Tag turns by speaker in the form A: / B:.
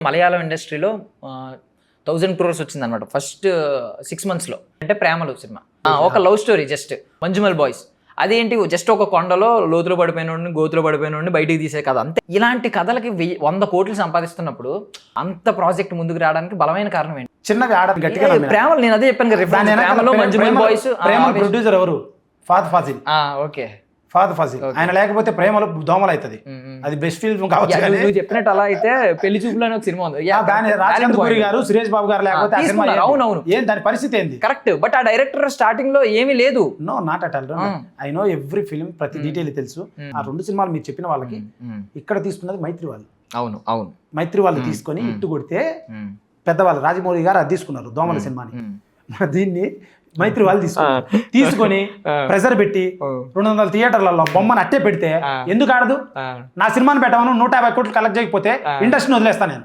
A: మలయాళం ఇండస్ట్రీలో 1000 crores వచ్చిందనమాట first 6 monthsలో. అంటే ప్రేమలు సినిమా, ఒక love story, just Manjummel boys. అదేంటి, జస్ట్ ఒక కొండలో లోతులో పడిపోయినోడిని గోతులో పడిపోయినోడిని బయటికి తీసే కథ అంతే. ఇలాంటి కథలకి 100 కోట్లు సంపాదిస్తున్నప్పుడు అంత ప్రాజెక్ట్ ముందుకు రావడానికి బలమైన కారణం ఏంటి?
B: చిన్నవి ఆడ గట్టిగా
A: ప్రేమలు, నేను అదే చెప్పాను కదా, ప్రేమలో మంజుమల్ బాయ్స్.
B: ప్రొడ్యూసర్ ఎవరు? ఫాద్ ఫాజిల్.
A: ఓకే,
B: ఫాద్ ఫాజిల్. ఆయన లేకపోతే ప్రేమలో దోమలు అవుతుంది. అది బెస్ట్ ఫిల్మ్ కావచ్చు.
A: నువ్వు చెప్పినట్టు అలా అయితే పెళ్లి చూపులు అని ఒక సినిమా ఉంది,
B: రాజేంద్రపురి గారు, సురేష్ బాబు గారు లేకపోతే
A: అవునవును,
B: ఏం దాని పరిస్థితి ఏంది?
A: కరెక్ట్. బట్ ఆ డైరెక్టర్ స్టార్టింగ్ లో ఏమీ లేదు.
B: No, not at all. I know every film, ప్రతి డీటెయిల్ తెలుసు. ఆ 2 సినిమాలు మీరు చెప్పిన వాళ్ళకి ఇక్కడ తీసుకున్నది మైత్రి వాళ్ళు.
A: అవును అవును,
B: మైత్రి వాళ్ళు తీసుకొని ఇట్టు కొడితే పెద్దవాళ్ళు రాజమౌళి గారు అది తీసుకున్నారు దోమల సినిమాని. దీన్ని మైత్రి వాళ్ళు తీసుకొని ప్రెజర్ పెట్టి 200 థియేటర్లలో బొమ్మను అట్టే పెడితే ఎందుకు ఆడదు? నా సినిమాని పెట్టాను 150 కోట్లు కలెక్ట్ చేయకపోతే ఇండస్ట్రీని వదిలేస్తాను నేను.